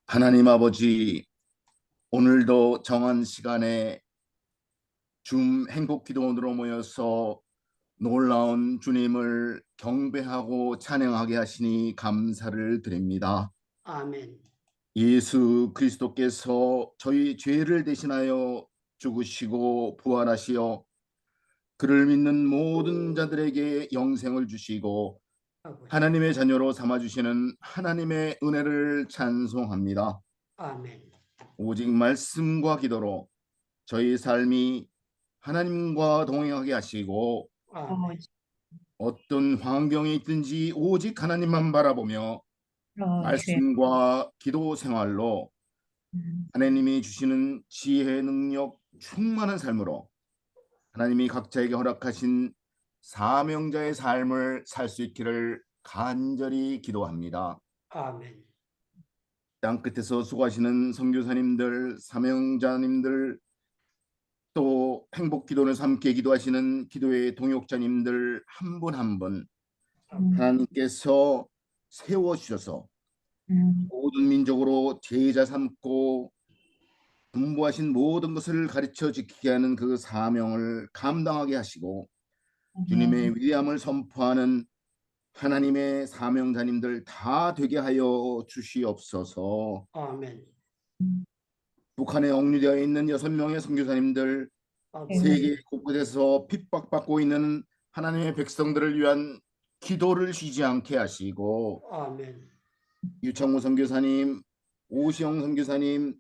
하나님 아버지, 오늘도 정한 시간에 줌 행복기도원으로 모여서 놀라운 주님을 경배하고 찬양하게 하시니 감사를 드립니다. 아멘. 예수 그리스도께서 저희 죄를 대신하여 죽으시고 부활하시어 그를 믿는 모든 자들에게 영생을 주시고 하나님의 자녀로 삼아주시는 하나님의 은혜를 찬송합니다. 아멘. 오직 말씀과 기도로 저희 삶이 하나님과 동행하게 하시고 아멘. 어떤 환경에 있든지 오직 하나님만 바라보며 말씀과 기도 생활로 하나님이 주시는 지혜, 능력, 충만한 삶으로 하나님이 각자에게 허락하신 사명자의 삶을 살 수 있기를 간절히 기도합니다. 아멘. 땅끝에서 수고하시는 선교사님들, 사명자님들, 또 행복기도를 함께 기도하시는 기도의 동역자님들 한 분 한 분 하나님께서 세워주셔서 음, 모든 민족으로 제자 삼고 분부하신 모든 것을 가르쳐 지키게 하는 그 사명을 감당하게 하시고 주님의 아멘. 위대함을 선포하는 하나님의 사명자님들 다 되게 하여 주시옵소서. 아멘. 북한에 억류되어 있는 6명의 선교사님들, 아멘. 세계 곳곳에서 핍박받고 있는 하나님의 백성들을 위한 기도를 쉬지 않게 하시고 아멘. 유창호 선교사님, 오시영 선교사님,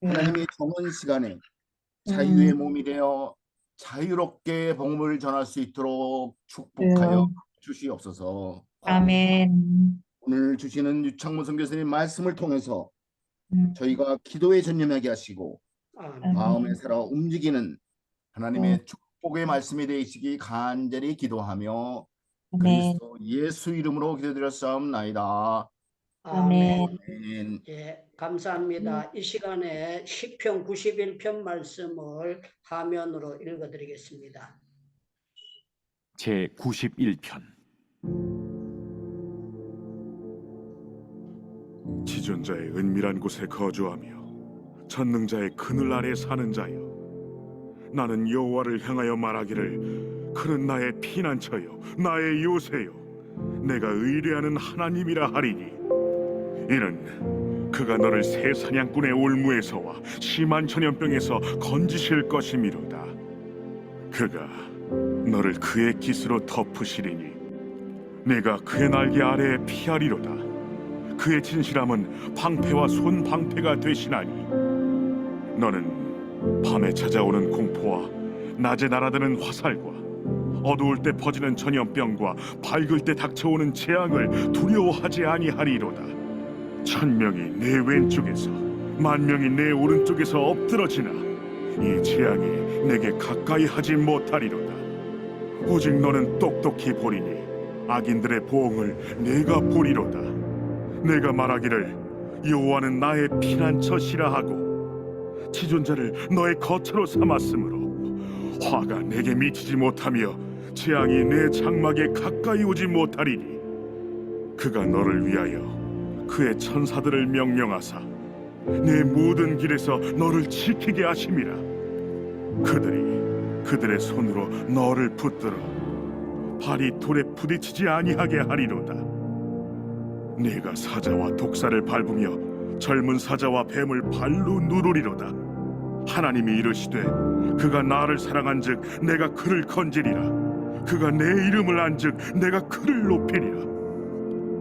하나님의 정원 시간에 자유의 몸이 되어 자유롭게 복음을 전할 수 있도록 축복하여 주시옵소서. 아멘. 오늘 주시는 유창모 선교사님 말씀을 통해서 음, 저희가 기도에 전념하게 하시고 아멘. 마음에 살아 움직이는 네. 하나님의 축복의 말씀이 되시기 간절히 기도하며 아멘. 그리스도 예수 이름으로 기도드렸사옵나이다. 아멘. 아멘. 예, 감사합니다. 이 시간에 시편 91편 말씀을 화면으로 읽어드리겠습니다. 제 91편. 지존자의 은밀한 곳에 거주하며 전능자의 그늘 아래 사는 자여, 나는 여호와를 향하여 말하기를 그는 나의 피난처요 나의 요새요 내가 의뢰하는 하나님이라 하리니, 이는 그가 너를 새 사냥꾼의 올무에서와 심한 전염병에서 건지실 것이미로다. 그가 너를 그의 깃으로 덮으시리니 내가 그의 날개 아래에 피하리로다. 그의 진실함은 방패와 손방패가 되시나니, 너는 밤에 찾아오는 공포와 낮에 날아드는 화살과 어두울 때 퍼지는 전염병과 밝을 때 닥쳐오는 재앙을 두려워하지 아니하리로다. 1000명이 내 왼쪽에서 10,000명이 내 오른쪽에서 엎드러지나 이 재앙이 내게 가까이 하지 못하리로다. 오직 너는 똑똑히 보리니 악인들의 보응을 내가 보리로다. 내가 말하기를 여호와는 나의 피난처시라 하고 지존자를 너의 거처로 삼았으므로 화가 내게 미치지 못하며 재앙이 내 장막에 가까이 오지 못하리니, 그가 너를 위하여 그의 천사들을 명령하사 내 모든 길에서 너를 지키게 하심이라. 그들이 그들의 손으로 너를 붙들어 발이 돌에 부딪히지 아니하게 하리로다. 네가 사자와 독사를 밟으며 젊은 사자와 뱀을 발로 누르리로다. 하나님이 이르시되 그가 나를 사랑한즉 내가 그를 건지리라. 그가 내 이름을 안즉 내가 그를 높이리라.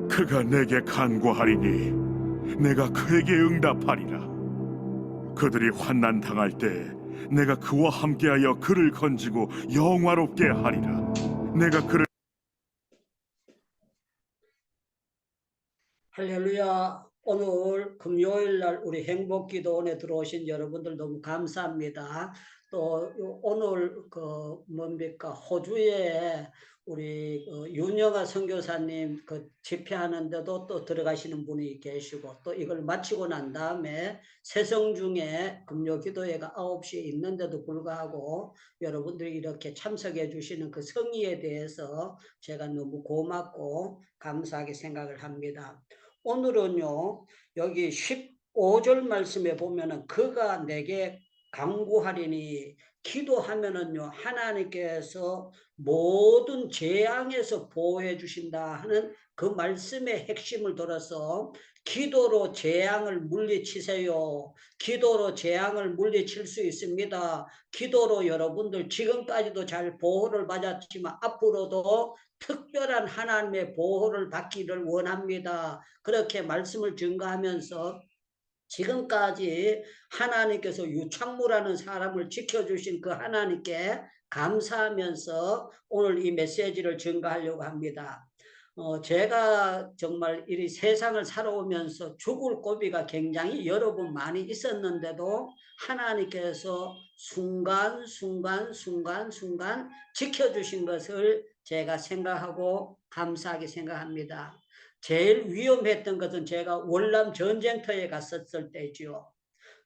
그가 내게 간구하리니 내가 그에게 응답하리라. 그들이 환난 당할 때 내가 그와 함께하여 그를 건지고 영화롭게 하리라. 내가 그를 할렐루야. 오늘 금요일 날 우리 행복기도원에 들어오신 여러분들 너무 감사합니다. 또 오늘 뭡니까, 호주에 우리 윤영아 선교사님 집회하는데도 또 들어가시는 분이 계시고, 또 이걸 마치고 난 다음에 세성중에 금요기도회가 9시에 있는데도 불구하고 여러분들이 이렇게 참석해 주시는 그 성의에 대해서 제가 너무 고맙고 감사하게 생각을 합니다. 오늘은요, 여기 15절 말씀에 보면은 그가 내게 간구하리니, 기도하면은요 하나님께서 모든 재앙에서 보호해 주신다 하는 그 말씀의 핵심을 들어서 기도로 재앙을 물리치세요. 기도로 재앙을 물리칠 수 있습니다. 기도로 여러분들 지금까지도 잘 보호를 받았지만 앞으로도 특별한 하나님의 보호를 받기를 원합니다. 그렇게 말씀을 증거하면서 지금까지 하나님께서 유창무라는 사람을 지켜주신 그 하나님께 감사하면서 오늘 이 메시지를 증거하려고 합니다. 제가 정말 이 세상을 살아오면서 죽을 고비가 굉장히 여러 번 많이 있었는데도 하나님께서 순간순간 지켜주신 것을 제가 생각하고 감사하게 생각합니다. 제일 위험했던 것은 제가 월남 전쟁터에 갔었을 때죠.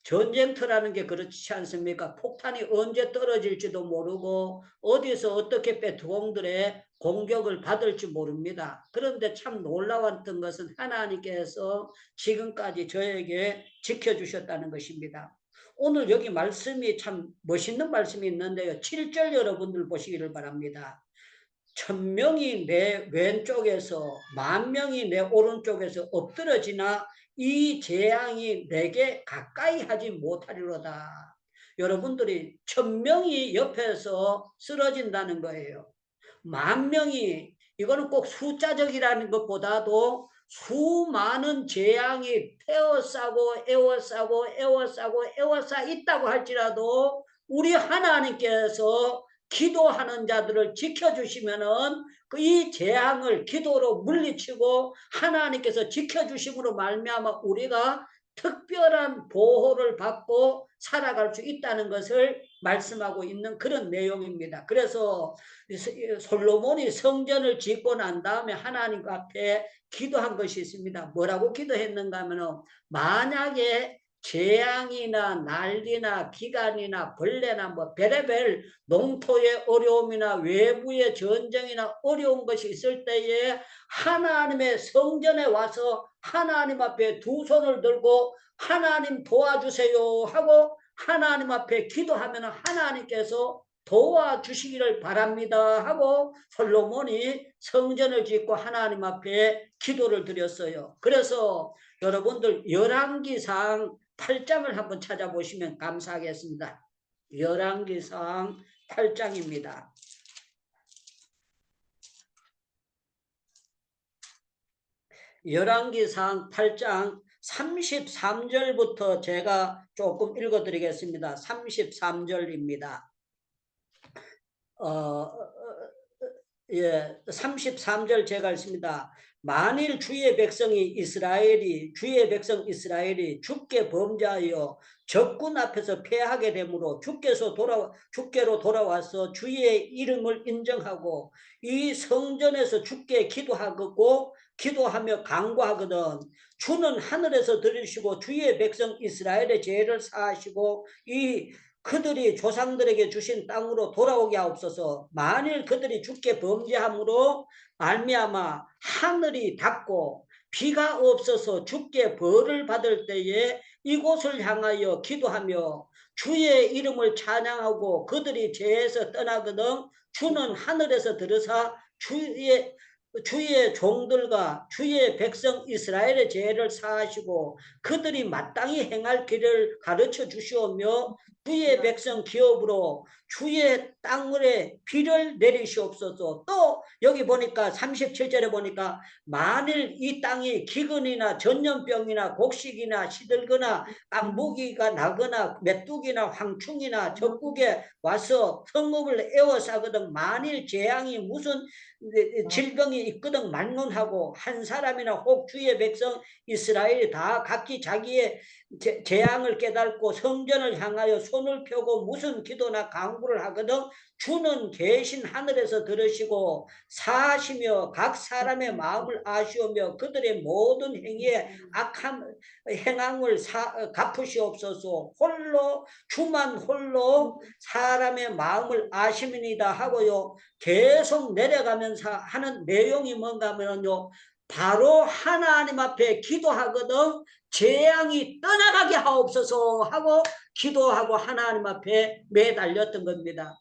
전쟁터라는 게 그렇지 않습니까? 폭탄이 언제 떨어질지도 모르고 어디서 어떻게 빼투공들의 공격을 받을지 모릅니다. 그런데 참 놀라웠던 것은 하나님께서 지금까지 저에게 지켜주셨다는 것입니다. 오늘 여기 말씀이 참 멋있는 말씀이 있는데요. 7절 여러분들 보시기를 바랍니다. 1000명이 내 왼쪽에서 10,000명이 내 오른쪽에서 엎드러지나 이 재앙이 내게 가까이 하지 못하리로다. 여러분들이 1000명이 옆에서 쓰러진다는 거예요. 10,000명이, 이거는 꼭 숫자적이라는 것보다도 수많은 재앙이 에워싸고 에워싸 있다고 할지라도 우리 하나님께서 기도하는 자들을 지켜주시면은 이 재앙을 기도로 물리치고 하나님께서 지켜주심으로 말미암아 우리가 특별한 보호를 받고 살아갈 수 있다는 것을 말씀하고 있는 그런 내용입니다. 그래서 솔로몬이 성전을 짓고 난 다음에 하나님 앞에 기도한 것이 있습니다. 뭐라고 기도했는가 하면 만약에 재앙이나 난리나 기간이나 벌레나 뭐 별의별 농토의 어려움이나 외부의 전쟁이나 어려운 것이 있을 때에 하나님의 성전에 와서 하나님 앞에 두 손을 들고 하나님 도와주세요 하고 하나님 앞에 기도하면 하나님께서 도와주시기를 바랍니다 하고 솔로몬이 성전을 짓고 하나님 앞에 기도를 드렸어요. 그래서 여러분들 열왕기상 8장을 한번 찾아보시면 감사하겠습니다. 열왕기상 8장입니다. 열왕기상 8장 33절부터 제가 조금 읽어드리겠습니다. 33절입니다. 33절 제가 읽습니다. 만일 주의 백성 이스라엘이 주께 범죄하여 적군 앞에서 패하게 되므로 주께로 돌아와서 주의 이름을 인정하고 이 성전에서 주께 기도하며 간구하거든 주는 하늘에서 들으시고 주의 백성 이스라엘의 죄를 사하시고 그들이 조상들에게 주신 땅으로 돌아오게 하옵소서. 만일 그들이 주께 범죄함으로 말미암아 하늘이 닫고 비가 없어서 주께 벌을 받을 때에 이곳을 향하여 기도하며 주의 이름을 찬양하고 그들이 죄에서 떠나거든 주는 하늘에서 들으사 주의 종들과 주의 백성 이스라엘의 죄를 사하시고 그들이 마땅히 행할 길을 가르쳐 주시오며 주의 백성 기업으로 주의 땅에 비를 내리시옵소서. 또 여기 보니까 37절에 보니까 만일 이 땅이 기근이나 전염병이나 곡식이나 시들거나 깐부기가 나거나 메뚜기나 황충이나 적국에 와서 성읍을 에워싸거든 만일 재앙이 무슨 질병이 있거든 만론하고 한 사람이나 혹 주의 백성 이스라엘이 다 각기 자기의 재앙을 깨닫고 성전을 향하여 손을 펴고 무슨 기도나 간구를 하거든 주는 계신 하늘에서 들으시고 사하시며 각 사람의 마음을 아시오며 그들의 모든 행위에 악한 행함을 갚으시옵소서. 주만 홀로 사람의 마음을 아심이니이다 하고요. 계속 내려가면서 하는 내용이 뭔가 하면요. 바로 하나님 앞에 기도하거든 재앙이 떠나가게 하옵소서 하고 기도하고 하나님 앞에 매달렸던 겁니다.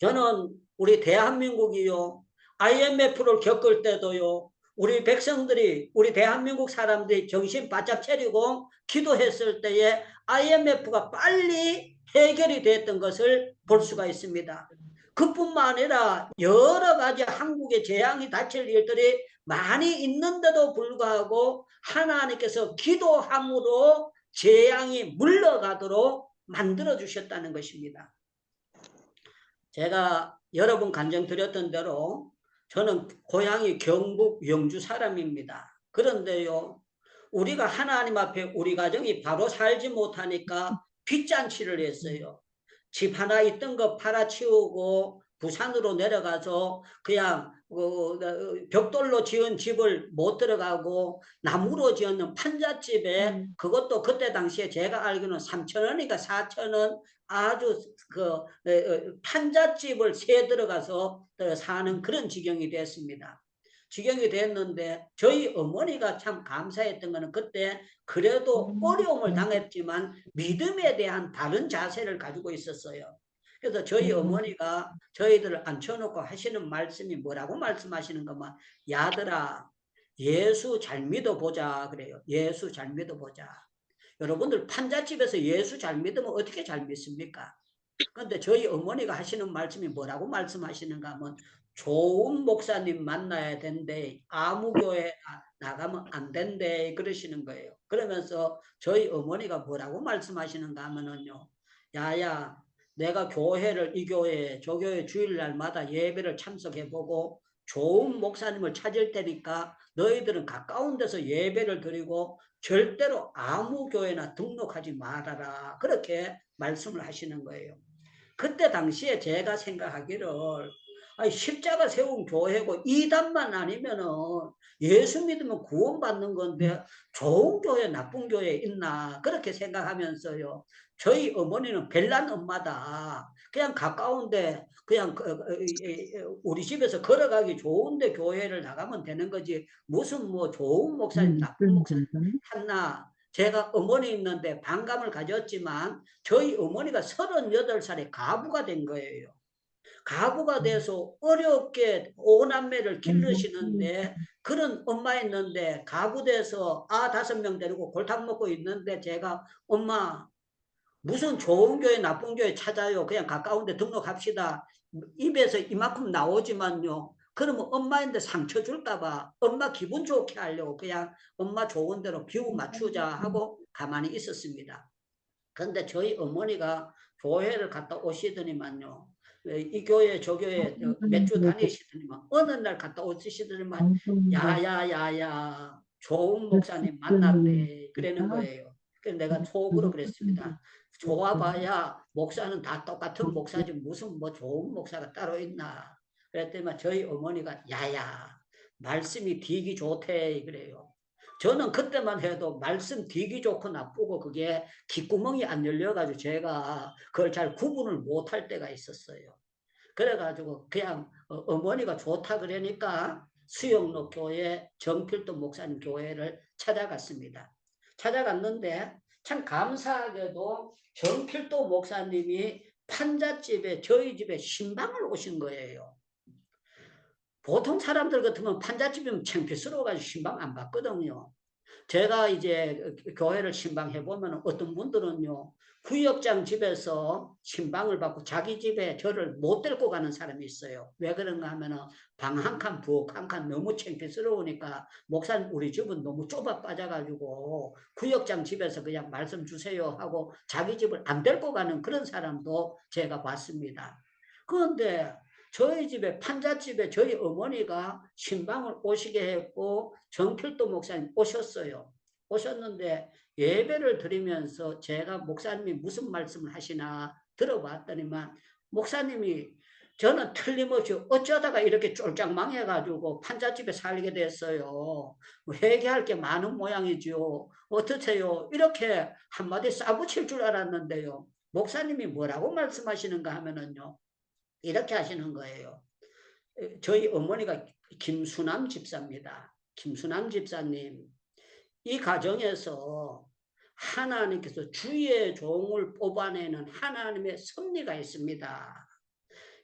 저는 우리 대한민국이요. IMF를 겪을 때도요. 우리 백성들이 우리 대한민국 사람들이 정신 바짝 차리고 기도했을 때에 IMF가 빨리 해결이 됐던 것을 볼 수가 있습니다. 그뿐만 아니라 여러 가지 한국의 재앙이 닥칠 일들이 많이 있는데도 불구하고 하나님께서 기도함으로 재앙이 물러가도록 만들어 주셨다는 것입니다. 제가 여러 번 간증드렸던 대로 저는 고향이 경북 영주 사람입니다. 그런데요, 우리가 하나님 앞에 우리 가정이 바로 살지 못하니까 빚잔치를 했어요. 집 하나 있던 거 팔아치우고 부산으로 내려가서 그냥 벽돌로 지은 집을 못 들어가고 나무로 지은 판잣집에 그것도 그때 당시에 제가 알기로는 3,000원이니까 4,000원 아주 그 판잣집을 새 들어가서 사는 그런 지경이 됐습니다. 지경이 됐는데 저희 어머니가 참 감사했던 거는 그때 그래도 어려움을 당했지만 믿음에 대한 다른 자세를 가지고 있었어요. 그래서 저희 어머니가 저희들을 앉혀놓고 하시는 말씀이 뭐라고 말씀하시는 거면 야들아 예수 잘 믿어보자 그래요. 예수 잘 믿어보자. 여러분들 판잣집에서 예수 잘 믿으면 어떻게 잘 믿습니까? 근데 저희 어머니가 하시는 말씀이 뭐라고 말씀하시는가 하면 좋은 목사님 만나야 된대. 아무 교회 나가면 안 된대. 그러시는 거예요. 그러면서 저희 어머니가 뭐라고 말씀하시는가 하면은요. 야야 내가 교회를 이 교회 저 교회 주일날마다 예배를 참석해보고 좋은 목사님을 찾을 테니까 너희들은 가까운 데서 예배를 드리고 절대로 아무 교회나 등록하지 말아라. 그렇게 말씀을 하시는 거예요. 그때 당시에 제가 생각하기를 아니, 십자가 세운 교회고 이단만 아니면은 예수 믿으면 구원받는 건데 좋은 교회 나쁜 교회 있나 그렇게 생각하면서요. 저희 어머니는 별난 엄마다. 그냥 가까운데 그냥 우리 집에서 걸어가기 좋은데 교회를 나가면 되는 거지 무슨 뭐 좋은 목사님 나쁜 목사님 하나. 제가 어머니 있는데 반감을 가졌지만 저희 어머니가 38살에 가부가 된 거예요. 가부가 돼서 어렵게 5남매를 기르시는데 그런 엄마였는데 가부돼서 5명 데리고 골탕 먹고 있는데 제가 엄마 무슨 좋은 교회 나쁜 교회 찾아요. 그냥 가까운 데 등록합시다. 입에서 이만큼 나오지만요. 그러면 엄마인데 상처 줄까 봐 엄마 기분 좋게 하려고 그냥 엄마 좋은 대로 비유 맞추자 하고 가만히 있었습니다. 그런데 저희 어머니가 교회를 갔다 오시더니만요. 이 교회 저 교회 몇 주 다니시더니만 어느 날 갔다 오시더니만 야야야야 좋은 목사님 만났대 그러는 거예요. 그래서 내가 속으로 그랬습니다. 좋아봐야 목사는 다 똑같은 목사지 무슨 뭐 좋은 목사가 따로 있나. 그랬더니 저희 어머니가 야야 말씀이 되기 좋대 그래요. 저는 그때만 해도 말씀 되기 좋고 나쁘고 그게 귓구멍이 안 열려가지고 제가 그걸 잘 구분을 못할 때가 있었어요. 그래가지고 그냥 어머니가 좋다 그러니까 수영로 교회 정필도 목사님 교회를 찾아갔습니다. 찾아갔는데 참 감사하게도 정필도 목사님이 판잣집에 저희 집에 신방을 오신 거예요. 보통 사람들 같으면 판잣집이면 창피스러워가지고 신방 안 받거든요. 제가 이제 교회를 신방해보면 어떤 분들은요, 구역장 집에서 신방을 받고 자기 집에 저를 못 데리고 가는 사람이 있어요. 왜 그런가 하면은 방 한 칸, 부엌 한 칸 너무 창피스러우니까 목사님 우리 집은 너무 좁아 빠져가지고 구역장 집에서 그냥 말씀 주세요 하고 자기 집을 안 데리고 가는 그런 사람도 제가 봤습니다. 그런데 저희 집에 판잣집에 저희 어머니가 신방을 오시게 했고 정필도 목사님 오셨어요. 오셨는데 예배를 드리면서 제가 목사님이 무슨 말씀을 하시나 들어봤더니만 목사님이 저는 틀림없이 어쩌다가 이렇게 쫄짝 망해가지고 판잣집에 살게 됐어요. 회개할 게 많은 모양이죠. 어떠세요? 이렇게 한마디 싸붙일 줄 알았는데요. 목사님이 뭐라고 말씀하시는가 하면은요. 이렇게 하시는 거예요. 저희 어머니가 김수남 집사입니다. 김수남 집사님, 이 가정에서 하나님께서 주의 종을 뽑아내는 하나님의 섭리가 있습니다.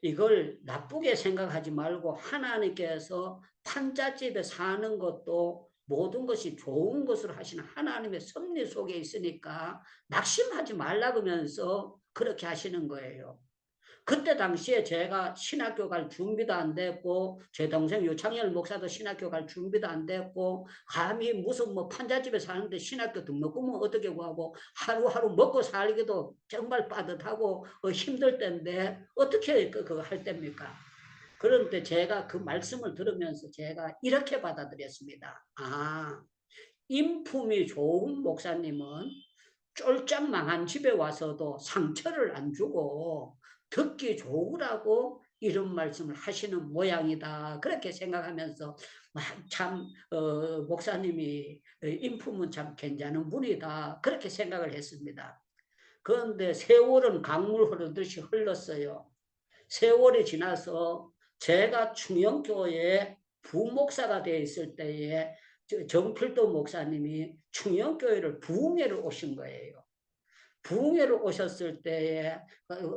이걸 나쁘게 생각하지 말고 하나님께서 판잣집에 사는 것도 모든 것이 좋은 것으로 하시는 하나님의 섭리 속에 있으니까 낙심하지 말라고 하면서 그렇게 하시는 거예요. 그때 당시에 제가 신학교 갈 준비도 안 됐고 제 동생 유창열 목사도 신학교 갈 준비도 안 됐고 감히 무슨 뭐 판잣집에 사는데 신학교 등록금은 어떻게 구하고 하루하루 먹고 살기도 정말 빠듯하고 힘들 때인데 어떻게 그거 할 때입니까? 그런데 제가 그 말씀을 들으면서 제가 이렇게 받아들였습니다. 아, 인품이 좋은 목사님은 쫄짝 망한 집에 와서도 상처를 안 주고 듣기 좋으라고 이런 말씀을 하시는 모양이다. 그렇게 생각하면서 참 목사님이 인품은 참 괜찮은 분이다. 그렇게 생각을 했습니다. 그런데 세월은 강물 흐르듯이 흘렀어요. 세월이 지나서 제가 충영교회 부목사가 되어 있을 때에 정필도 목사님이 충영교회를 부흥회를 오신 거예요. 부흥회를 오셨을 때에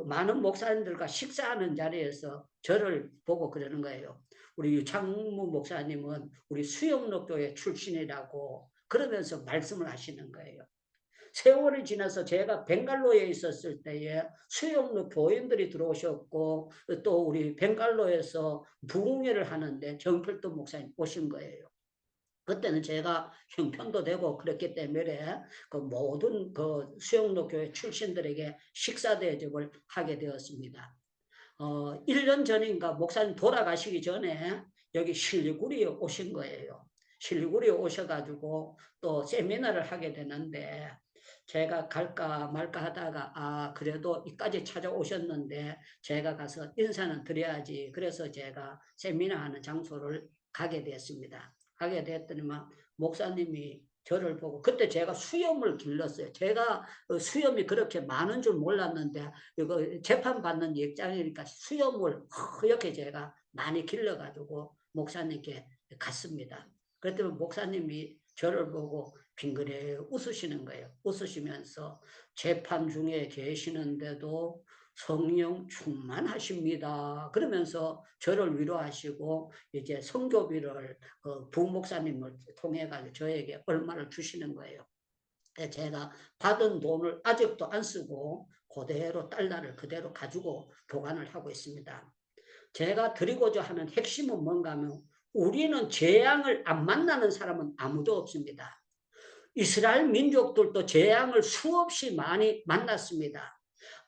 많은 목사님들과 식사하는 자리에서 저를 보고 그러는 거예요. 우리 유창무 목사님은 우리 수영로교회 출신이라고 그러면서 말씀을 하시는 거예요. 세월이 지나서 제가 벵갈로에 있었을 때에 수영로 교인들이 들어오셨고 또 우리 벵갈로에서 부흥회를 하는데 정필도 목사님 오신 거예요. 그때는 제가 형편도 되고 그랬기 때문에 그 모든 그 수영로 교회 출신들에게 식사 대접을 하게 되었습니다. 1년 전인가 목사님 돌아가시기 전에 여기 실리구리에 오신 거예요. 실리구리에 오셔가지고 또 세미나를 하게 되는데 제가 갈까 말까 하다가 그래도 이까지 찾아오셨는데 제가 가서 인사는 드려야지. 그래서 제가 세미나하는 장소를 가게 됐습니다. 가게 됐더니만 목사님이 저를 보고 그때 제가 수염을 길렀어요. 제가 수염이 그렇게 많은 줄 몰랐는데 이거 재판받는 입장이니까 수염을 이렇게 제가 많이 길러가지고 목사님께 갔습니다. 그랬더니 목사님이 저를 보고 빙그레 웃으시는 거예요. 웃으시면서 재판 중에 계시는데도 성령 충만하십니다. 그러면서 저를 위로하시고 이제 선교비를 부목사님을 통해 가지고 저에게 얼마를 주시는 거예요. 제가 받은 돈을 아직도 안 쓰고 그대로 달러를 그대로 가지고 보관을 하고 있습니다. 제가 드리고자 하는 핵심은 뭔가 하면 우리는 재앙을 안 만나는 사람은 아무도 없습니다. 이스라엘 민족들도 재앙을 수없이 많이 만났습니다.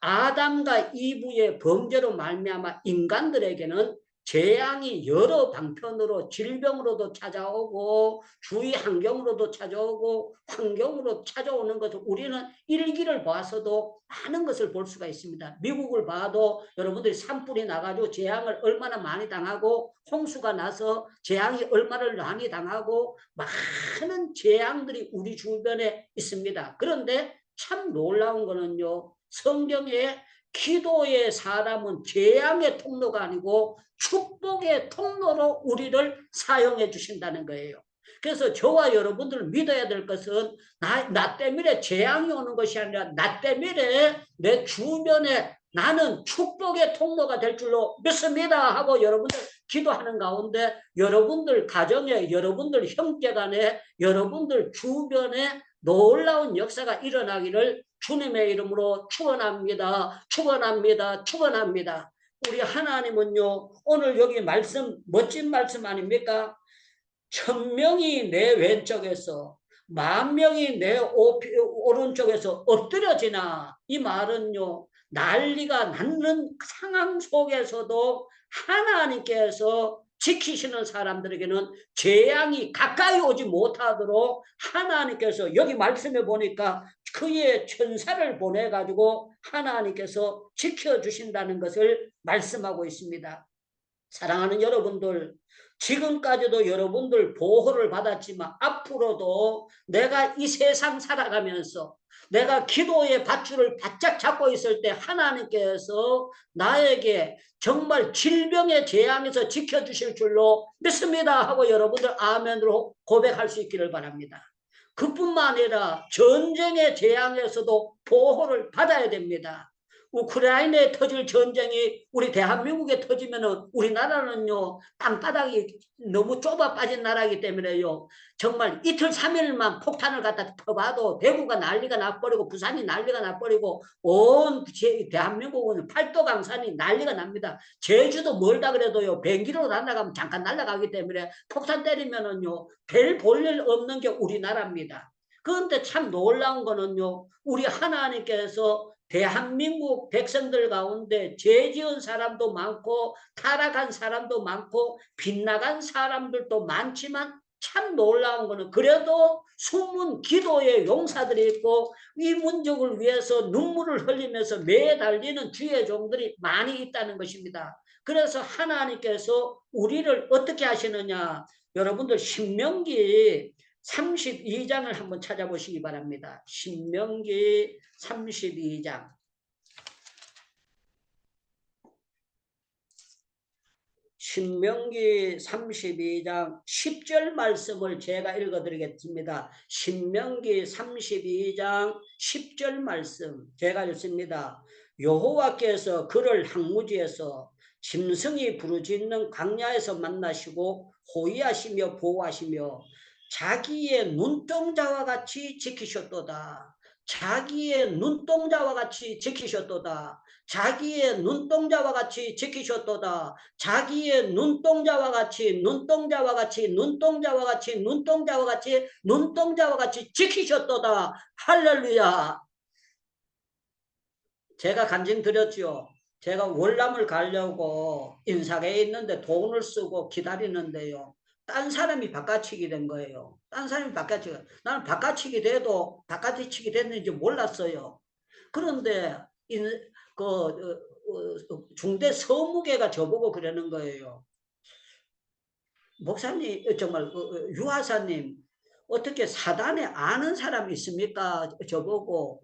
아담과 이브의 범죄로 말미암아 인간들에게는 재앙이 여러 방편으로 질병으로도 찾아오고 주위 환경으로도 찾아오고 환경으로 찾아오는 것을 우리는 일기를 봐서도 많은 것을 볼 수가 있습니다. 미국을 봐도 여러분들이 산불이 나가지고 재앙을 얼마나 많이 당하고 홍수가 나서 재앙이 얼마나 많이 당하고 많은 재앙들이 우리 주변에 있습니다. 그런데 참 놀라운 거는요. 성경에 기도의 사람은 재앙의 통로가 아니고 축복의 통로로 우리를 사용해 주신다는 거예요. 그래서 저와 여러분들 믿어야 될 것은 나 때문에 재앙이 오는 것이 아니라 나 때문에 내 주변에 나는 축복의 통로가 될 줄로 믿습니다 하고 여러분들 기도하는 가운데 여러분들 가정에 여러분들 형제간에 여러분들 주변에 놀라운 역사가 일어나기를 주님의 이름으로 축원합니다. 축원합니다. 축원합니다. 우리 하나님은요 오늘 여기 말씀 멋진 말씀 아닙니까? 1000명이 내 왼쪽에서 10,000명이 내 오른쪽에서 엎드려지나 이 말은요 난리가 나는 상황 속에서도 하나님께서 지키시는 사람들에게는 재앙이 가까이 오지 못하도록 하나님께서 여기 말씀해 보니까 그의 천사를 보내가지고 하나님께서 지켜주신다는 것을 말씀하고 있습니다. 사랑하는 여러분들 지금까지도 여러분들 보호를 받았지만 앞으로도 내가 이 세상 살아가면서 내가 기도의 밧줄을 바짝 잡고 있을 때 하나님께서 나에게 정말 질병의 재앙에서 지켜주실 줄로 믿습니다 하고 여러분들 아멘으로 고백할 수 있기를 바랍니다. 그뿐만 아니라 전쟁의 재앙에서도 보호를 받아야 됩니다. 우크라이나에 터질 전쟁이 우리 대한민국에 터지면은 우리나라는요 땅바닥이 너무 좁아 빠진 나라이기 때문에요 정말 이틀 3일만 폭탄을 갖다 퍼봐도 대구가 난리가 나버리고 부산이 난리가 나버리고 온 대한민국은 팔도강산이 난리가 납니다. 제주도 멀다 그래도요 비행기로 날아가면 잠깐 날아가기 때문에 폭탄 때리면은요 별 볼 일 없는 게 우리나라입니다. 그런데 참 놀라운 거는요 우리 하나님께서 대한민국 백성들 가운데 죄 지은 사람도 많고 타락한 사람도 많고 빗나간 사람들도 많지만 참 놀라운 거는 그래도 숨은 기도의 용사들이 있고 이 민족을 위해서 눈물을 흘리면서 매달리는 주의 종들이 많이 있다는 것입니다. 그래서 하나님께서 우리를 어떻게 하시느냐. 여러분들 신명기 32장을 한번 찾아보시기 바랍니다. 신명기 32장. 신명기 32장 10절 말씀을 제가 읽어드리겠습니다. 신명기 32장 10절 말씀 제가 읽습니다. 여호와께서 그를 항무지에서 짐승이 부르짖는 광야에서 만나시고 호위하시며 보호하시며 자기의 눈동자와 같이 지키셨도다. 자기의 눈동자와 같이 지키셨도다. 자기의 눈동자와 같이 지키셨도다. 자기의 눈동자와 같이 눈동자와 같이 눈동자와 같이 눈동자와 같이 눈동자와 같이 지키셨도다. 할렐루야. 제가 간증드렸죠. 제가 월남을 가려고 인사계에 있는데 돈을 쓰고 기다리는데요. 딴 사람이 바깥치기 된 거예요. 딴 사람이 바깥치기. 나는 바깥치기 돼도 바깥치기 됐는지 몰랐어요. 그런데 중대 서무계가 저보고 그러는 거예요. 목사님, 정말 유하사님, 어떻게 사단에 아는 사람이 있습니까? 저보고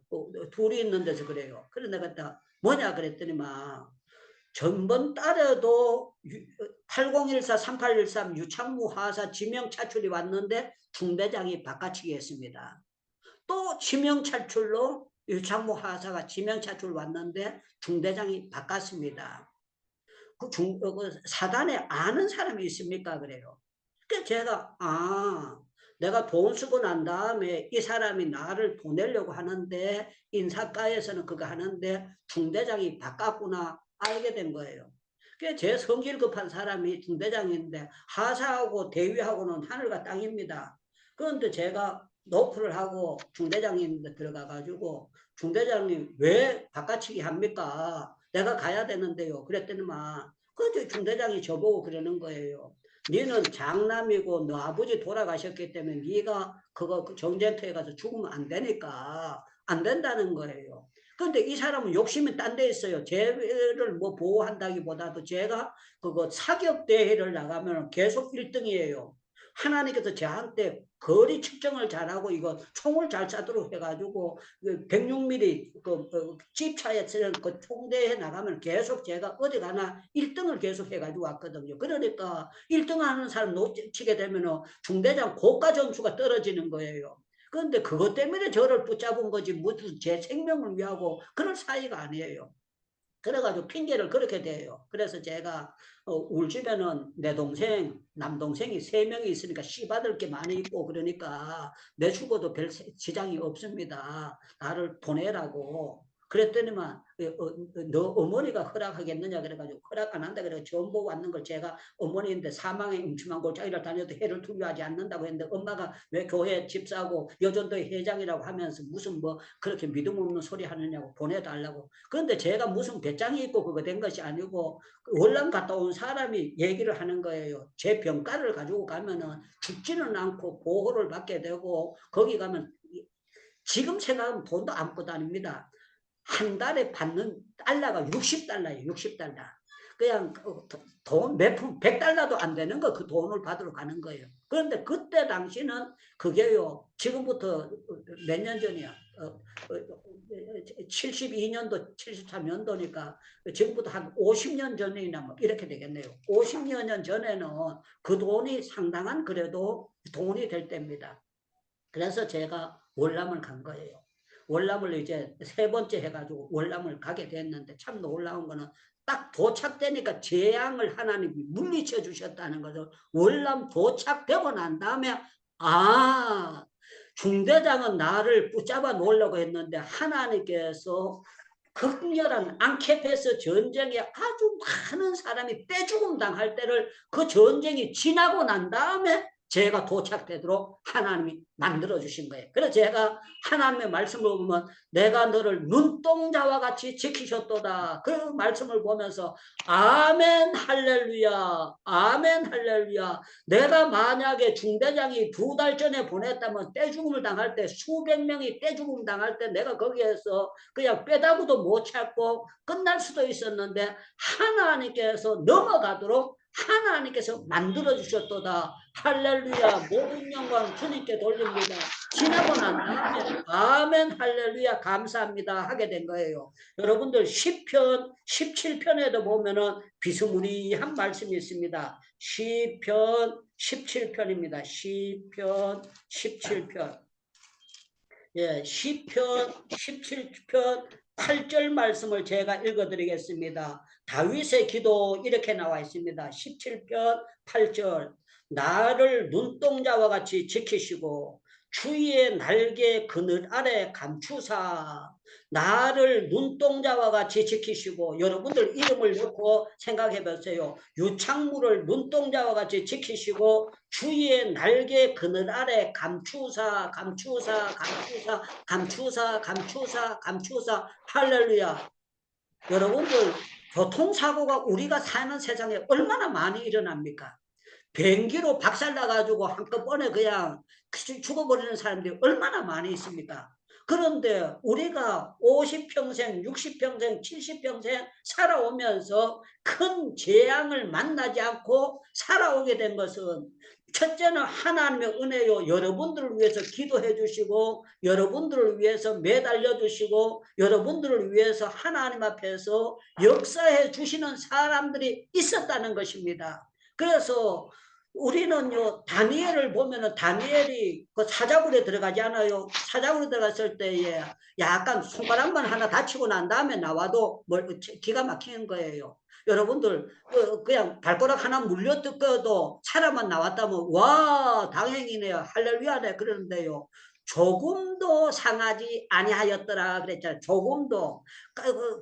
둘이 있는 데서 그래요. 그래서 내가 뭐냐 그랬더니만 전번 달에도 8014-3813 유창무 하사 지명 차출이 왔는데 중대장이 바깥치기 했습니다. 또 지명 차출로 유창무 하사가 지명 차출 왔는데 중대장이 바꿨습니다. 사단에 아는 사람이 있습니까? 그래요. 그래서 제가 내가 돈 쓰고 난 다음에 이 사람이 나를 보내려고 하는데 인사과에서는 그거 하는데 중대장이 바꿨구나 알게 된 거예요. 그래서 제 성질 급한 사람이 중대장인데 하사하고 대위하고는 하늘과 땅입니다. 그런데 제가 노크를 하고 중대장님한테 들어가가지고 중대장님 왜 바깥치기 합니까? 내가 가야 되는데요. 그랬더니만 그 중대장이 저보고 그러는 거예요. 너는 장남이고 너 아버지 돌아가셨기 때문에 네가 그거 전쟁터에 가서 죽으면 안 되니까 안 된다는 거예요. 그런데 이 사람은 욕심이 딴 데 있어요. 쟤를 뭐 보호한다기보다도 제가 그거 사격 대회를 나가면 계속 1등이에요. 하나님께서 저한테 거리 측정을 잘하고 이거 총을 잘 쏴도록 해가지고 106mm 집차에 쓰는 그 총대에 나가면 계속 제가 어디 가나 1등을 계속 해가지고 왔거든요. 그러니까 1등 하는 사람 놓치게 되면 중대장 고가 점수가 떨어지는 거예요. 그런데 그것 때문에 저를 붙잡은 거지 무슨 제 생명을 위하고 그런 사이가 아니에요. 그래가지고 핑계를 그렇게 대요. 그래서 제가 우리 집에는 내 동생, 남동생이 3명이 있으니까 씨받을 게 많이 있고 그러니까 내 죽어도 별 지장이 없습니다. 나를 보내라고. 그랬더니만 너 어머니가 허락하겠느냐 그래가지고 허락 안 한다 그래서 전 보고 왔는 걸 제가 어머니인데 사망에 음침한 골짜기를 다녀도 해를 두려워하지 않는다고 했는데 엄마가 왜 교회 집사고 여전도의 회장이라고 하면서 무슨 뭐 그렇게 믿음 없는 소리 하느냐고 보내달라고. 그런데 제가 무슨 배짱이 있고 그거 된 것이 아니고 월남 갔다 온 사람이 얘기를 하는 거예요. 제 병가를 가지고 가면은 죽지는 않고 보호를 받게 되고 거기 가면 지금 생각하면 돈도 안고 다닙니다. 한 달에 받는 달러가 60달러예요. 60달러. 그냥 돈 몇 푼 100달러도 안 되는 거 그 돈을 받으러 가는 거예요. 그런데 그때 당시는 그게요. 지금부터 몇 년 전이야. 72년도 73년도니까 지금부터 한 50년 전이나 뭐 이렇게 되겠네요. 50여 년 전에는 그 돈이 상당한 그래도 돈이 될 때입니다. 그래서 제가 월남을 간 거예요. 월남을 이제 3번째 해가지고 월남을 가게 됐는데 참 놀라운 거는 딱 도착되니까 재앙을 하나님이 물리쳐 주셨다는 거죠. 월남 도착되고 난 다음에 중대장은 나를 붙잡아 놓으려고 했는데 하나님께서 극렬한 앙케페스 전쟁에 아주 많은 사람이 떼죽음 당할 때를 그 전쟁이 지나고 난 다음에 제가 도착되도록 하나님이 만들어 주신 거예요. 그래서 제가 하나님의 말씀을 보면 내가 너를 눈동자와 같이 지키셨도다. 그 말씀을 보면서 아멘 할렐루야, 아멘 할렐루야. 내가 만약에 중대장이 2달 전에 보냈다면 떼죽음을 당할 때 수백 명이 떼죽음 당할 때 내가 거기에서 그냥 빼다구도 못 찾고 끝날 수도 있었는데 하나님께서 넘어가도록 하나님께서 만들어 주셨도다. 할렐루야. 모든 영광 주님께 돌립니다. 지나고 난 다음에 아멘 할렐루야 감사합니다 하게 된 거예요. 여러분들 10편 17편에도 보면은 비스무리한 말씀이 있습니다. 시편 17편입니다. 시편 17편. 예, 시편 17편 8절 말씀을 제가 읽어드리겠습니다. 다윗의 기도 이렇게 나와 있습니다. 17편 8절. 나를 눈동자와 같이 지키시고 주의 날개 그늘 아래 감추사. 나를 눈동자와 같이 지키시고, 여러분들 이름을 넣고 생각해 보세요. 유창무를 눈동자와 같이 지키시고 주의 날개 그늘 아래 감추사, 감추사, 감추사, 감추사, 감추사, 감추사. 할렐루야. 여러분들 교통사고가 우리가 사는 세상에 얼마나 많이 일어납니까? 비행기로 박살나가지고 한꺼번에 그냥 죽어버리는 사람들이 얼마나 많이 있습니까? 그런데 우리가 50평생, 60평생, 70평생 살아오면서 큰 재앙을 만나지 않고 살아오게 된 것은 첫째는 하나님의 은혜요. 여러분들을 위해서 기도해 주시고 여러분들을 위해서 매달려 주시고 여러분들을 위해서 하나님 앞에서 역사해 주시는 사람들이 있었다는 것입니다. 그래서 우리는요, 다니엘을 보면은 다니엘이 그 사자굴에 들어가지 않아요. 사자굴에 들어갔을 때에 약간 손가락만 하나 다치고 난 다음에 나와도 기가 막히는 거예요. 여러분들 그냥 발가락 하나 물려 뜯겨도 사람만 나왔다면 와 다행이네요, 할렐루야네 그러는데요. 조금도 상하지 아니하였더라 그랬잖아요. 조금도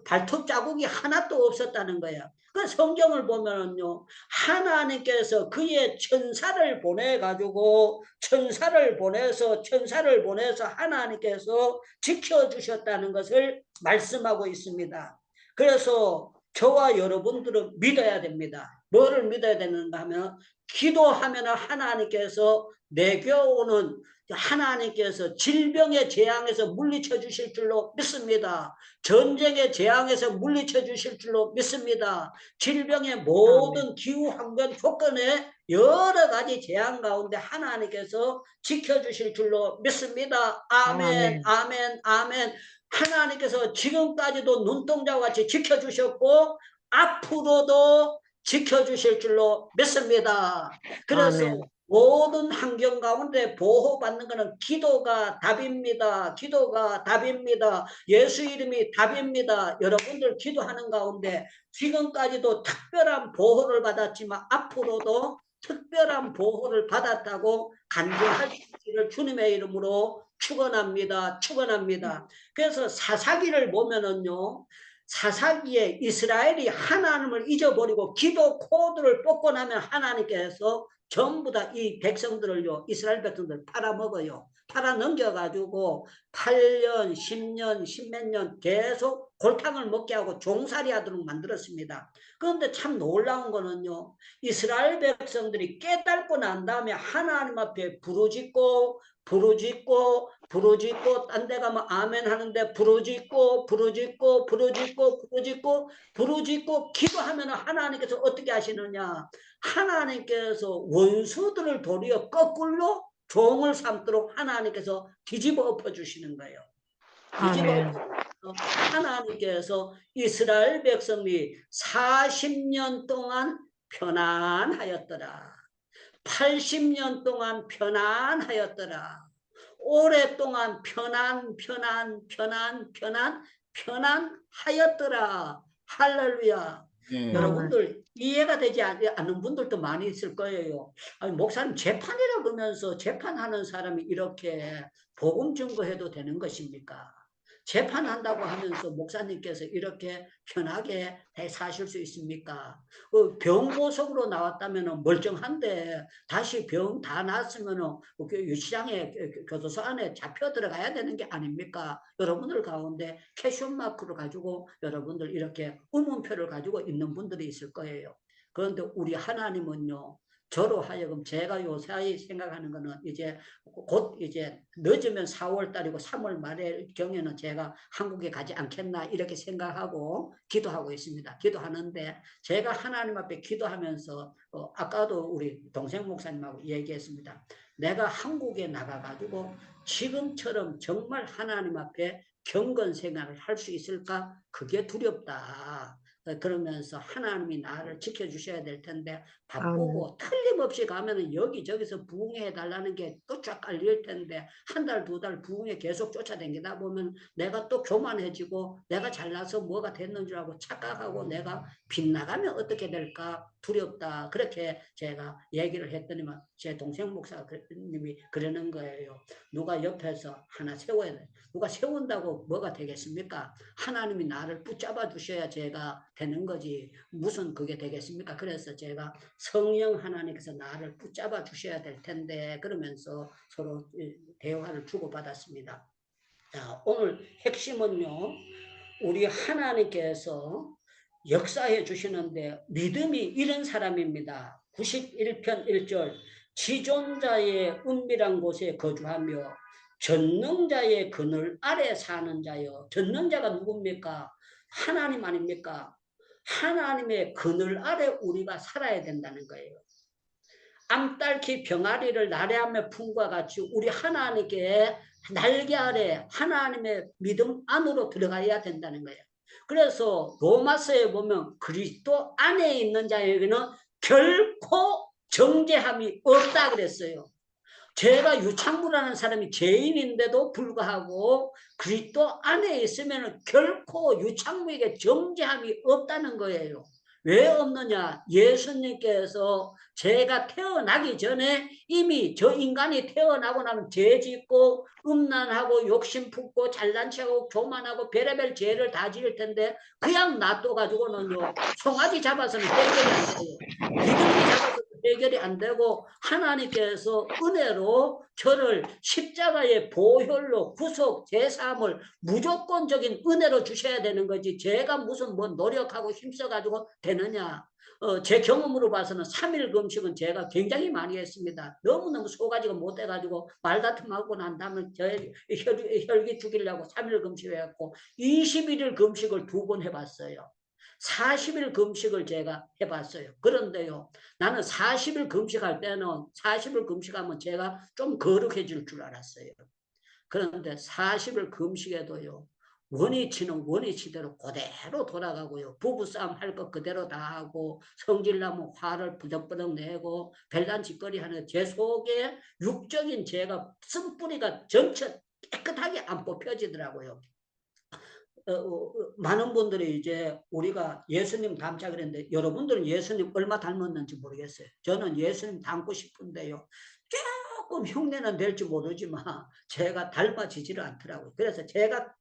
발톱 자국이 하나도 없었다는 거예요. 그 성경을 보면은요, 하나님께서 그의 천사를 보내가지고 천사를 보내서 하나님께서 지켜주셨다는 것을 말씀하고 있습니다. 그래서 저와 여러분들은 믿어야 됩니다. 뭐를 믿어야 되는가 하면 기도하면 하나님께서 내겨오는 하나님께서 질병의 재앙에서 물리쳐 주실 줄로 믿습니다. 전쟁의 재앙에서 물리쳐 주실 줄로 믿습니다. 질병의 모든 기후 환경 조건에 여러 가지 재앙 가운데 하나님께서 지켜주실 줄로 믿습니다. 아멘, 아멘, 아멘. 하나님께서 지금까지도 눈동자와 같이 지켜주셨고 앞으로도 지켜주실 줄로 믿습니다. 그래서 모든 환경 가운데 보호받는 것은 기도가 답입니다. 기도가 답입니다. 예수 이름이 답입니다. 여러분들 기도하는 가운데 지금까지도 특별한 보호를 받았지만 앞으로도 특별한 보호를 받았다고 간증할 수 있기를 주님의 이름으로 축원합니다. 축원합니다. 그래서 사사기를 보면은요, 사사기에 이스라엘이 하나님을 잊어버리고 기도 코드를 뽑고 나면 하나님께서 전부 다 이 백성들을요, 이스라엘 백성들 팔아먹어요. 팔아넘겨가지고 8년, 10년, 10몇 년 계속 골탕을 먹게 하고 종살이 하도록 만들었습니다. 그런데 참 놀라운 거는요, 이스라엘 백성들이 깨닫고 난 다음에 하나님 앞에 부르짖고 딴 데 가면 아멘 하는데 부르짖고 기도하면 하나님께서 어떻게 하시느냐, 하나님께서 원수들을 도리어 거꾸로 종을 삼도록 하나님께서 뒤집어 엎어 주시는 거예요. 뒤집어 하나님께서 이스라엘 백성이 40년 동안 편안하였더라. 80년 동안 편안하였더라. 오랫동안 편안하였더라. 할렐루야. 여러분들 이해가 되지 않는 분들도 많이 있을 거예요. 아니, 목사님 재판이라 그러면서 재판하는 사람이 이렇게 복음 증거해도 되는 것입니까? 재판한다고 하면서 목사님께서 이렇게 편하게 사실 수 있습니까? 병보석으로 나왔다면 멀쩡한데 다시 병 다 났으면 유치장에 교도소 안에 잡혀 들어가야 되는 게 아닙니까? 여러분들 가운데 캐션 마크를 가지고 여러분들 이렇게 의문표를 가지고 있는 분들이 있을 거예요. 그런데 우리 하나님은요, 저로 하여금 제가 요사이 생각하는 거는 이제 곧 이제 늦으면 4월 달이고 3월 말에 경에는 제가 한국에 가지 않겠나 이렇게 생각하고 기도하고 있습니다. 기도하는데 제가 하나님 앞에 기도하면서 아까도 우리 동생 목사님하고 얘기했습니다. 내가 한국에 나가가지고 지금처럼 정말 하나님 앞에 경건 생활을 할 수 있을까? 그게 두렵다. 그러면서 하나님이 나를 지켜주셔야 될 텐데 바쁘고 틀림없이 가면은 여기저기서 부흥해 달라는 게 또 쫙 깔릴 텐데 한 달, 두 달 부흥에 계속 쫓아다니다 보면 내가 또 교만해지고 내가 잘나서 뭐가 됐는 줄 알고 착각하고 내가 빗나가면 어떻게 될까 두렵다. 그렇게 제가 얘기를 했더니만 제 동생 목사님이 그러는 거예요. 누가 옆에서 하나 세워야 돼. 누가 세운다고 뭐가 되겠습니까? 하나님이 나를 붙잡아 주셔야 제가 되는 거지 무슨 그게 되겠습니까? 그래서 제가 성령 하나님께서 나를 붙잡아 주셔야 될 텐데 그러면서 서로 대화를 주고받았습니다. 자, 오늘 핵심은요, 우리 하나님께서 역사해 주시는데 믿음이 이런 사람입니다. 91편 1절 지존자의 은밀한 곳에 거주하며 전능자의 그늘 아래 사는 자여. 전능자가 누굽니까? 하나님 아닙니까? 하나님의 그늘 아래 우리가 살아야 된다는 거예요. 암탉이 병아리를 나래하며 품과 같이 우리 하나님께 날개 아래 하나님의 믿음 안으로 들어가야 된다는 거예요. 그래서 로마서에 보면 그리스도 안에 있는 자에게는 결코 정죄함이 없다 그랬어요. 제가 유창무라는 사람이 죄인인데도 불구하고 그리스도 안에 있으면 결코 유창무에게 정죄함이 없다는 거예요. 왜 없느냐? 예수님께서 제가 태어나기 전에 이미 저 인간이 태어나고 나면 죄 짓고 음란하고 욕심 품고 잘난 척하고 교만하고 별의별 죄를 다 지을 텐데 그냥 놔둬가지고는요 송아지 잡아서는 해결이 안 돼요. 기둥이 잡아서 해결이 안 되고 하나님께서 은혜로 저를 십자가의 보혈로 구속 제사함을 무조건적인 은혜로 주셔야 되는 거지 제가 무슨 뭐 노력하고 힘써가지고 되느냐. 제 경험으로 봐서는 3일 금식은 제가 굉장히 많이 했습니다. 너무너무 소가지가 못해가지고 말다툼하고 난 다음에 혈기 죽이려고 3일 금식을 했고 21일 금식을 2번 해봤어요. 40일 금식을 제가 해봤어요. 그런데요, 나는 40일 금식할 때는 40일 금식하면 제가 좀 거룩해질 줄 알았어요. 그런데 40일 금식에도요, 원위치는 원위치대로 그대로 돌아가고요. 부부싸움 할 것 그대로 다 하고 성질나면 화를 부덕부덕 내고 별난 짓거리 하는 제 속에 육적인 죄가 쓴뿌리가 전체 깨끗하게 안 뽑혀지더라고요. 많은 분들이 이제 우리가 예수님 닮자 그랬는데 여러분들은 예수님 얼마 닮았는지 모르겠어요. 저는 예수님 닮고 싶은데요. 조금 흉내는 낼지 모르지만 제가 닮아지지를 않더라고요. 그래서 제가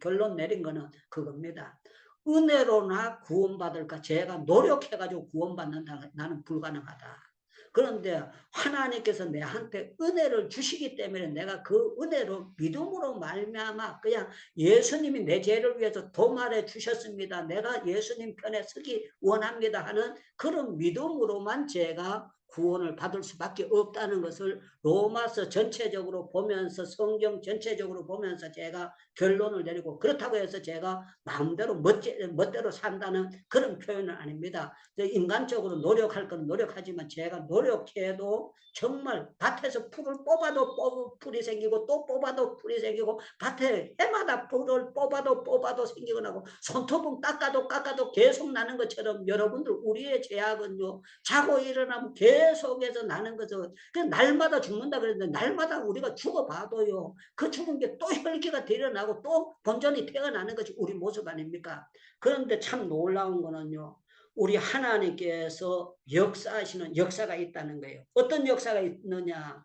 결론 내린 거는 그겁니다. 은혜로나 구원받을까? 제가 노력해가지고 구원받는다. 나는 불가능하다. 그런데 하나님께서 내한테 은혜를 주시기 때문에 내가 그 은혜로 믿음으로 말미암아 그냥 예수님이 내 죄를 위해서 도말해 주셨습니다. 내가 예수님 편에 서기 원합니다 하는 그런 믿음으로만 제가 구원을 받을 수밖에 없다는 것을 로마서 전체적으로 보면서 성경 전체적으로 보면서 제가 결론을 내리고 그렇다고 해서 제가 마음대로 멋대로 산다는 그런 표현은 아닙니다. 인간적으로 노력할 건 노력하지만 제가 노력해도 정말 밭에서 풀을 뽑아도 풀이 생기고 또 뽑아도 풀이 생기고 밭에 해마다 풀을 뽑아도 생기고 나고 손톱은 깎아도 계속 나는 것처럼 여러분들 우리의 죄악은요 자고 일어나면 계속해서 나는 거죠. 날마다 죽는다 그랬는데 날마다 우리가 죽어봐도요 그 죽은 게 또 혈기가 되어나고 또 본전이 태어나는 것이 우리 모습 아닙니까? 그런데 참 놀라운 거는요 우리 하나님께서 역사하시는 역사가 있다는 거예요. 어떤 역사가 있느냐?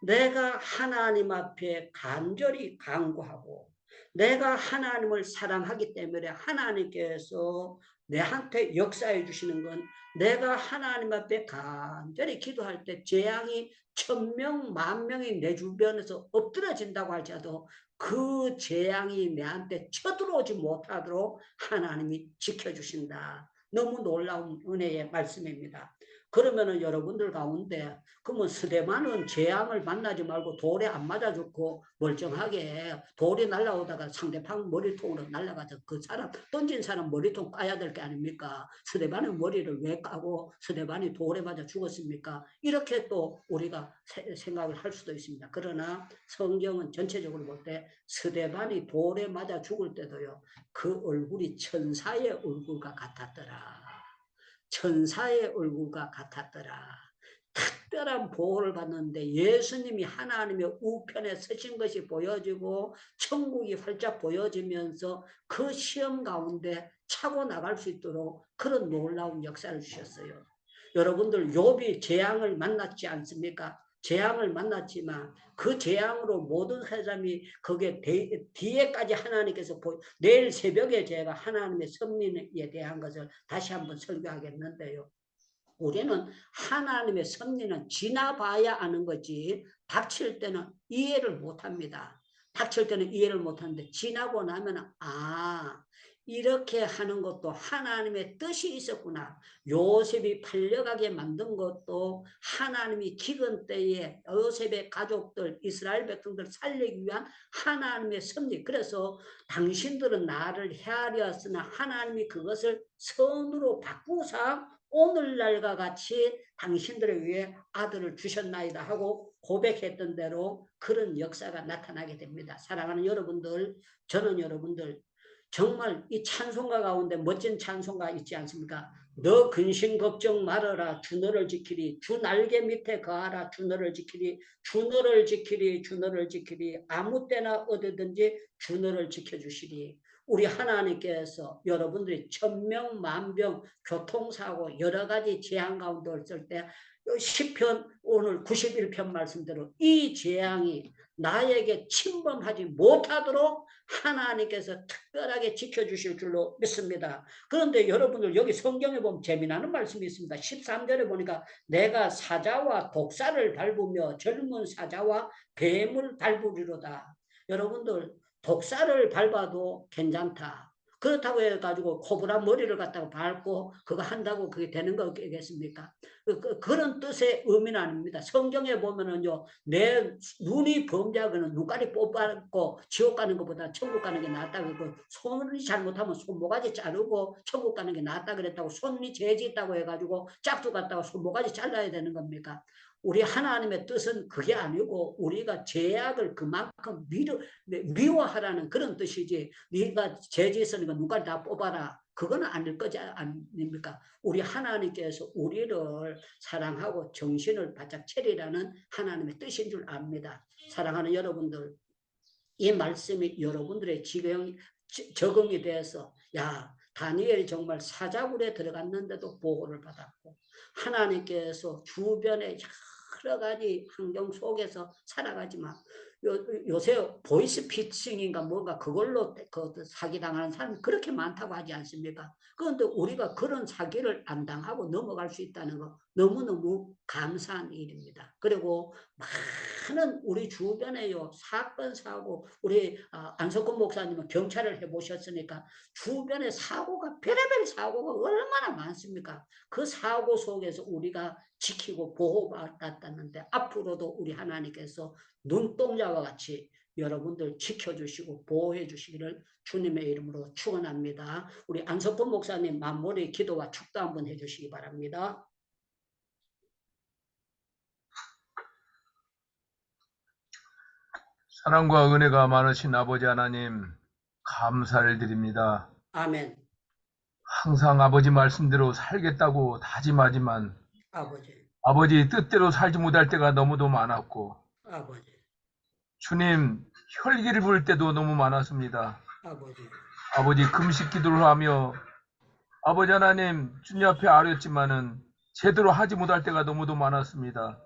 내가 하나님 앞에 간절히 간구하고 내가 하나님을 사랑하기 때문에 하나님께서 내한테 역사해 주시는 건 내가 하나님 앞에 간절히 기도할 때 재앙이 1000명, 10,000명이 내 주변에서 엎드러진다고 할지라도 그 재앙이 내한테 쳐들어오지 못하도록 하나님이 지켜주신다. 너무 놀라운 은혜의 말씀입니다. 그러면은 여러분들 가운데 그러면 스데반은 재앙을 만나지 말고 돌에 안 맞아 죽고 멀쩡하게 돌이 날아오다가 상대방 머리통으로 날아가서 그 사람 던진 사람 머리통 까야 될 게 아닙니까? 스데반의 머리를 왜 까고 스데반이 돌에 맞아 죽었습니까? 이렇게 또 우리가 생각을 할 수도 있습니다. 그러나 성경은 전체적으로 볼 때 스데반이 돌에 맞아 죽을 때도요, 그 얼굴이 천사의 얼굴과 같았더라. 천사의 얼굴과 같았더라. 특별한 보호를 받는데 예수님이 하나님의 우편에 서신 것이 보여지고 천국이 활짝 보여지면서 그 시험 가운데 차고 나갈 수 있도록 그런 놀라운 역사를 주셨어요. 여러분들 욥이 재앙을 만났지 않습니까? 재앙을 만났지만 그 재앙으로 모든 사람이 거기에 뒤에까지 하나님께서 내일 새벽에 제가 하나님의 섭리에 대한 것을 다시 한번 설교하겠는데요. 우리는 하나님의 섭리는 지나봐야 아는 거지 닥칠 때는 이해를 못합니다. 닥칠 때는 이해를 못하는데 지나고 나면 이렇게 하는 것도 하나님의 뜻이 있었구나. 요셉이 팔려가게 만든 것도 하나님이 기근 때에 요셉의 가족들 이스라엘 백성들 살리기 위한 하나님의 섭리. 그래서 당신들은 나를 헤아렸으나 하나님이 그것을 선으로 바꾸사 오늘날과 같이 당신들을 위해 아들을 주셨나이다 하고 고백했던 대로 그런 역사가 나타나게 됩니다. 사랑하는 여러분들, 저는 여러분들 정말 이 찬송가 가운데 멋진 찬송가 있지 않습니까? 너 근심 걱정 말아라 주 너를 지키리 주 날개 밑에 거하라 주 너를 지키리 주 너를 지키리 주 너를 지키리 아무 때나 어디든지 주 너를 지켜주시리. 우리 하나님께서 여러분들이 1000명, 10,000명 교통사고 여러 가지 재앙 가운데 있을 때 시편 오늘 91편 말씀대로 이 재앙이 나에게 침범하지 못하도록 하나님께서 특별하게 지켜주실 줄로 믿습니다. 그런데 여러분들 여기 성경에 보면 재미나는 말씀이 있습니다. 13절에 보니까 내가 사자와 독사를 밟으며 젊은 사자와 뱀을 밟으리로다. 여러분들 독사를 밟아도 괜찮다. 그렇다고 해가지고 코브라 머리를 갖다가 밟고 그거 한다고 그게 되는 거겠습니까? 그런 뜻의 의미는 아닙니다. 성경에 보면은요, 내 눈이 범죄하거나 눈깔이 뽑아갖고 지옥 가는 것보다 천국 가는 게 낫다. 그리고 손이 잘못하면 손모가지 자르고 천국 가는 게 낫다 그랬다고 손이 죄지 있다고 해가지고 짝두 갔다가 손모가지 잘라야 되는 겁니까? 우리 하나님의 뜻은 그게 아니고 우리가 죄악을 그만큼 미워하라는 그런 뜻이지 네가 죄 있으니까 눈깔 다 뽑아라 그거는 아닐 거지 아닙니까? 우리 하나님께서 우리를 사랑하고 정신을 바짝 차리라는 하나님의 뜻인 줄 압니다. 사랑하는 여러분들 이 말씀이 여러분들의 적응이 돼서 다니엘이 정말 사자굴에 들어갔는데도 보호를 받았고 하나님께서 주변에 여러 가지 환경 속에서 살아가지만 요새 보이스피싱인가 뭐가 그걸로 사기당하는 사람이 그렇게 많다고 하지 않습니까? 그런데 우리가 그런 사기를 안 당하고 넘어갈 수 있다는 거 너무너무 감사한 일입니다. 그리고 많은 우리 주변에요 사건 사고 우리 안석근 목사님은 경찰을 해보셨으니까 주변에 사고가 별의별 사고가 얼마나 많습니까? 그 사고 속에서 우리가 지키고 보호받았다는데 앞으로도 우리 하나님께서 눈동자와 같이 여러분들 지켜주시고 보호해 주시기를 주님의 이름으로 축원합니다. 우리 안석근 목사님 만물의 기도와 축도 한번 해주시기 바랍니다. 사랑과 은혜가 많으신 아버지 하나님 감사를 드립니다. 아멘. 항상 아버지 말씀대로 살겠다고 다짐하지만 아버지 뜻대로 살지 못할 때가 너무도 많았고 주님 혈기를 부을 때도 너무 많았습니다. 아버지 금식 기도를 하며 아버지 하나님 주님 앞에 아뢰었지만은 제대로 하지 못할 때가 너무도 많았습니다.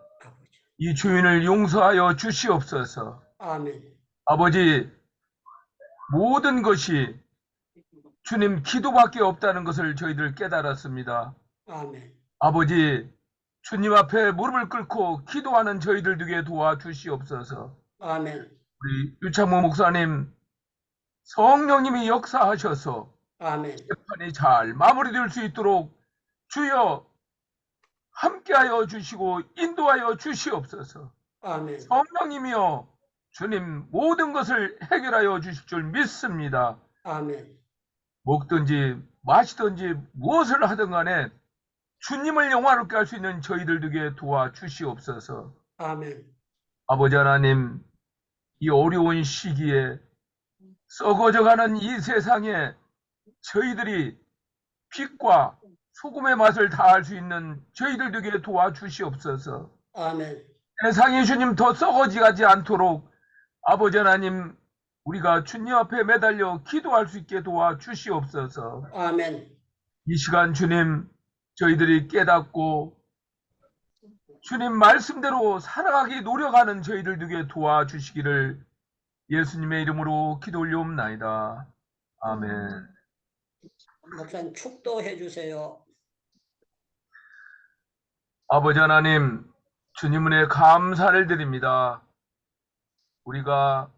이 주인을 용서하여 주시옵소서. 아멘. 아버지 모든 것이 주님 기도밖에 없다는 것을 저희들 깨달았습니다. 아멘. 아버지, 주님 앞에 무릎을 꿇고 기도하는 저희들 되게 도와주시옵소서. 아멘. 우리 유창모 목사님, 성령님이 역사하셔서 아멘. 재판이 잘 마무리될 수 있도록 주여 함께하여 주시고 인도하여 주시옵소서. 아멘. 성령님이여 주님 모든 것을 해결하여 주실 줄 믿습니다. 아멘. 먹든지 마시든지 무엇을 하든 간에 주님을 영화롭게 할 수 있는 저희들 되게 도와주시옵소서. 아멘. 아버지 하나님, 이 어려운 시기에 썩어져가는 이 세상에 저희들이 빛과 소금의 맛을 다할 수 있는 저희들 되게 도와주시옵소서. 아멘. 세상이 주님 더 썩어지지 않도록 아버지 하나님, 우리가 주님 앞에 매달려 기도할 수 있게 도와주시옵소서. 아멘. 이 시간 주님, 저희들이 깨닫고 주님 말씀대로 살아가기 노력하는 저희들 되게 도와주시기를 예수님의 이름으로 기도 올려옵나이다. 아멘. 목사님 축도해 주세요. 아버지 하나님, 주님 은혜 감사를 드립니다. 우리가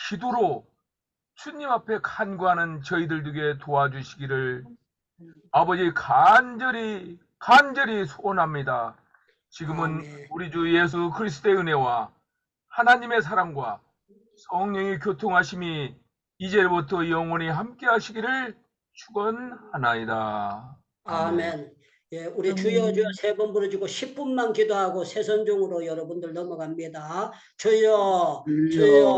기도로 주님 앞에 간구하는 저희들 되게 도와주시기를 아버지 간절히 소원합니다. 지금은 아멘. 우리 주 예수 그리스도의 은혜와 하나님의 사랑과 성령의 교통하심이 이제부터 영원히 함께 하시기를 축원하나이다. 아멘. 예, 우리 주여 주여 세 번 부르짖고 10분만 기도하고 새선종으로 여러분들 넘어갑니다. 주여 주여. 주여.